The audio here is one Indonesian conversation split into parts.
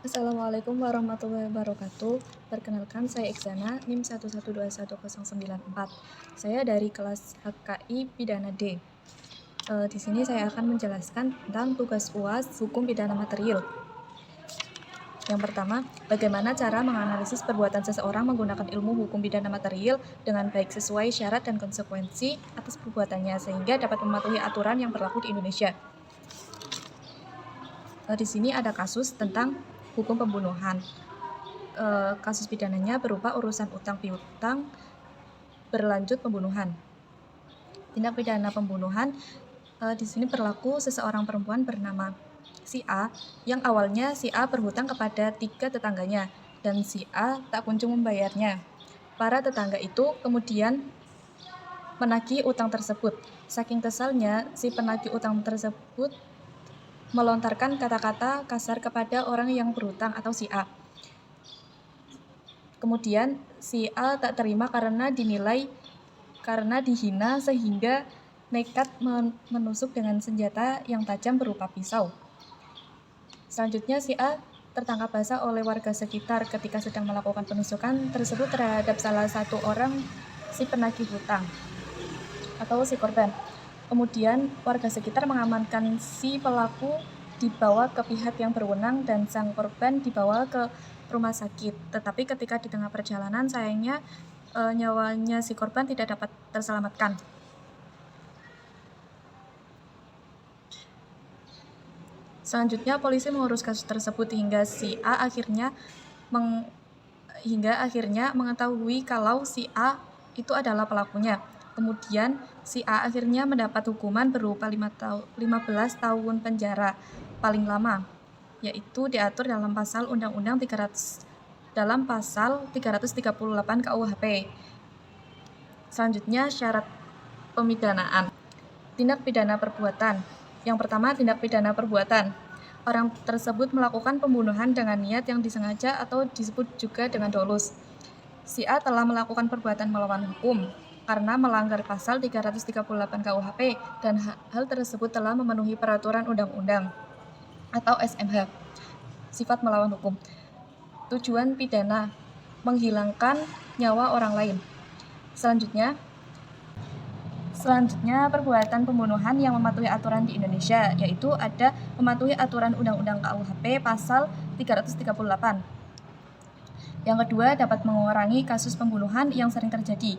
Assalamualaikum warahmatullahi wabarakatuh. Perkenalkan, saya Iksana, NIM 1121094. Saya dari kelas HKI Pidana D. Di sini saya akan menjelaskan tentang tugas UAS Hukum Pidana Material. Yang pertama, bagaimana cara menganalisis perbuatan seseorang menggunakan ilmu hukum pidana material dengan baik sesuai syarat dan konsekuensi atas perbuatannya sehingga dapat mematuhi aturan yang berlaku di Indonesia. Di sini ada kasus tentang hukum pembunuhan. Kasus pidananya berupa urusan utang piutang berlanjut pembunuhan. Tindak pidana pembunuhan di sini berlaku seseorang perempuan bernama si A yang awalnya si A berhutang kepada 3 tetangganya dan si A tak kunjung membayarnya. Para tetangga itu kemudian menagih utang tersebut. Saking kesalnya, si penagih utang tersebut melontarkan kata-kata kasar kepada orang yang berhutang atau si A. Kemudian si A tak terima karena dihina sehingga nekat menusuk dengan senjata yang tajam berupa pisau. Selanjutnya si A tertangkap basah oleh warga sekitar ketika sedang melakukan penusukan tersebut terhadap salah satu orang si penagih hutang atau si korban. Kemudian warga sekitar mengamankan si pelaku dibawa ke pihak yang berwenang dan sang korban dibawa ke rumah sakit. Tetapi ketika di tengah perjalanan sayangnya nyawanya si korban tidak dapat terselamatkan. Selanjutnya polisi mengurus kasus tersebut hingga akhirnya mengetahui kalau si A itu adalah pelakunya. Kemudian si A akhirnya mendapat hukuman berupa 15 tahun penjara paling lama, yaitu diatur dalam pasal Undang-Undang 338 KUHP. Selanjutnya syarat pemidanaan. Tindak pidana perbuatan. Yang pertama, tindak pidana perbuatan. Orang tersebut melakukan pembunuhan dengan niat yang disengaja atau disebut juga dengan dolus. Si A telah melakukan perbuatan melawan hukum karena melanggar pasal 338 KUHP dan hal tersebut telah memenuhi peraturan undang-undang atau SMH. Sifat melawan hukum. Tujuan pidana, menghilangkan nyawa orang lain. Selanjutnya, perbuatan pembunuhan yang mematuhi aturan di Indonesia, yaitu ada mematuhi aturan Undang-Undang KUHP pasal 338. Yang kedua, dapat mengurangi kasus pembunuhan yang sering terjadi.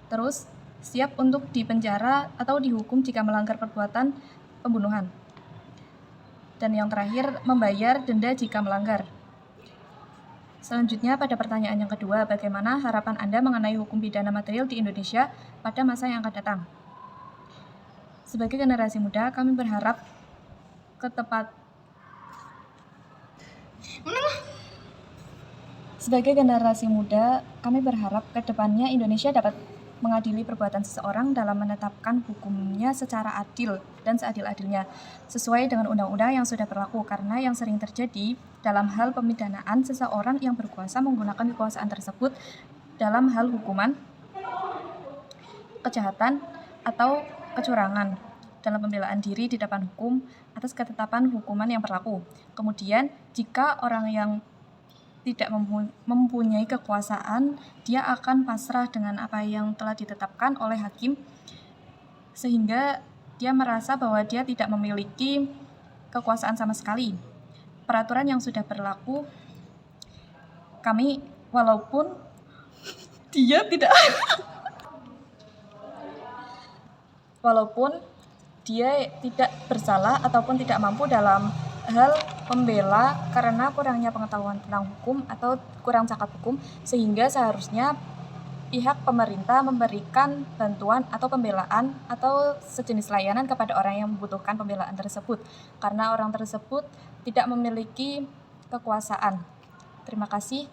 Terus, siap untuk dipenjara atau dihukum jika melanggar perbuatan pembunuhan. Dan yang terakhir, membayar denda jika melanggar. Selanjutnya, pada pertanyaan yang kedua, bagaimana harapan Anda mengenai hukum pidana material di Indonesia pada masa yang akan datang? Sebagai generasi muda, kami berharap ke depannya Indonesia dapat mengadili perbuatan seseorang dalam menetapkan hukumnya secara adil dan seadil-adilnya, sesuai dengan undang-undang yang sudah berlaku, karena yang sering terjadi dalam hal pemidanaan seseorang yang berkuasa menggunakan kekuasaan tersebut dalam hal hukuman, kejahatan, atau kecurangan dalam pembelaan diri di depan hukum atas ketetapan hukuman yang berlaku. Kemudian, jika orang yang tidak mempunyai kekuasaan, dia akan pasrah dengan apa yang telah ditetapkan oleh hakim, sehingga dia merasa bahwa dia tidak memiliki kekuasaan sama sekali. Peraturan yang sudah berlaku, walaupun dia tidak bersalah ataupun tidak mampu dalam hal membela karena kurangnya pengetahuan tentang hukum atau kurang cakap hukum, sehingga seharusnya pihak pemerintah memberikan bantuan atau pembelaan atau sejenis layanan kepada orang yang membutuhkan pembelaan tersebut, karena orang tersebut tidak memiliki kekuasaan. Terima kasih.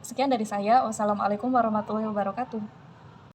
Sekian dari saya. Wassalamualaikum warahmatullahi wabarakatuh.